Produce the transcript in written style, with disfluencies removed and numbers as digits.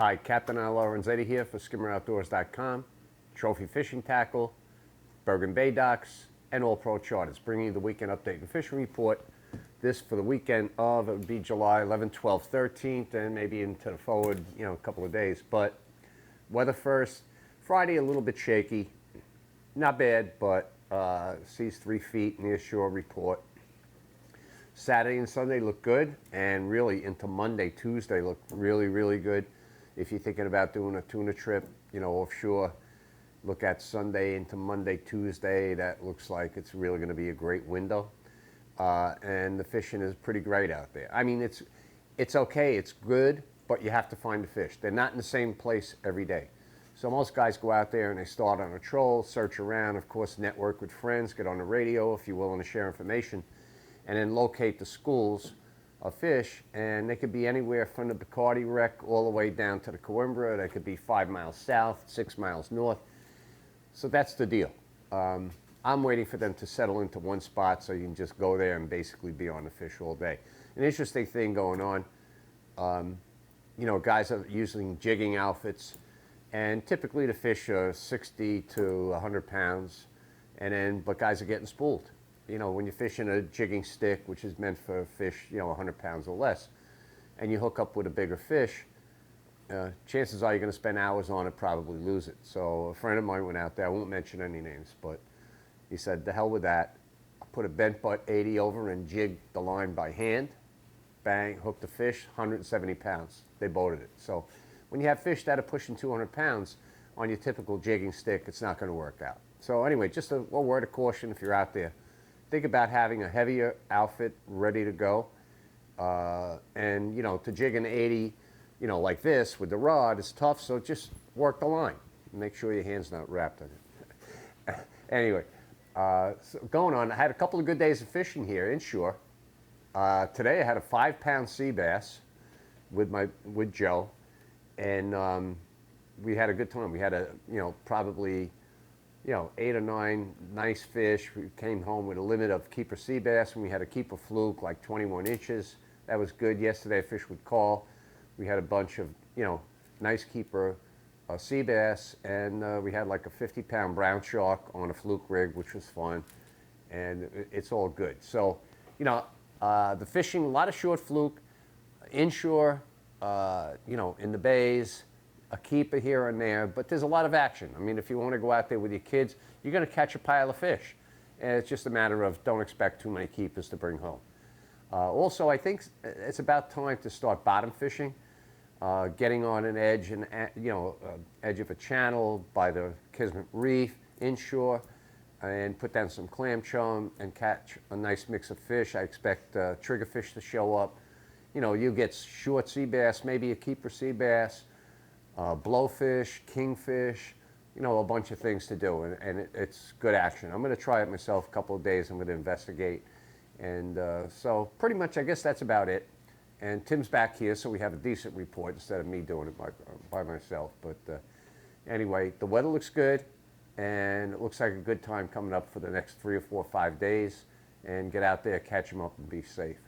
Hi, Captain Al Lorenzetti here for SkimmerOutdoors.com, Trophy Fishing Tackle, Bergen Bay Docks, and All Pro Charters, bringing you the weekend update and fishing report. This for the weekend of, it would be July 11th, 12th, 13th, and maybe into the forward, a couple of days. But weather first, Friday a little bit shaky, not bad, but seas 3 feet near shore report. Saturday and Sunday look good, and really into Monday, Tuesday look really, really good. If you're thinking about doing a tuna trip, offshore, look at Sunday into Monday, Tuesday. That looks like it's really going to be a great window. And the fishing is pretty great out there. I mean, it's okay, it's good, but you have to find the fish. They're not in the same place every day. So most guys go out there and they start on a troll, search around, of course, network with friends, get on the radio if you're willing to share information, and then locate the schools of fish. And they could be anywhere from the Bacardi wreck all the way down to the Coimbra. They could be 5 miles south, 6 miles north. So that's the deal. I'm waiting for them to settle into one spot so you can just go there and basically be on the fish all day. An interesting thing going on, guys are using jigging outfits, and typically the fish are 60 to 100 pounds, but guys are getting spooled. When you're fishing a jigging stick, which is meant for fish, 100 pounds or less, and you hook up with a bigger fish, chances are you're going to spend hours on it, probably lose it. So a friend of mine went out there, I won't mention any names, but he said, the hell with that. I put a bent butt 80 over and jigged the line by hand. Bang, hooked the fish, 170 pounds. They boated it. So when you have fish that are pushing 200 pounds on your typical jigging stick, it's not going to work out. So anyway, just a word of caution if you're out there. Think about having a heavier outfit ready to go. To jig an 80, like this with the rod is tough, so just work the line. Make sure your hand's not wrapped in it. Anyway, so going on, I had a couple of good days of fishing here inshore. Today I had a 5-pound sea bass with Joe, and we had a good time. We had probably 8 or 9 nice fish. We came home with a limit of keeper sea bass, and we had a keeper fluke, like 21 inches. That was good. Yesterday I fished with Carl. We had a bunch of, nice keeper sea bass, and we had like a 50-pound brown shark on a fluke rig, which was fun, and it's all good. So, the fishing, a lot of short fluke, inshore, in the bays, a keeper here and there, but there's a lot of action. I mean, if you want to go out there with your kids, you're going to catch a pile of fish. And it's just a matter of don't expect too many keepers to bring home. Also, I think it's about time to start bottom fishing, getting on an edge, edge of a channel by the Kismet Reef, inshore, and put down some clam chum and catch a nice mix of fish. I expect triggerfish to show up. You get short sea bass, maybe a keeper sea bass, blowfish, kingfish, a bunch of things to do, and it's good action. I'm going to try it myself a couple of days. I'm going to investigate, and so pretty much I guess that's about it. And Tim's back here, so we have a decent report instead of me doing it by myself. But anyway, the weather looks good, and it looks like a good time coming up for the next 3 or 4 or 5 days, and get out there, catch them up, and be safe.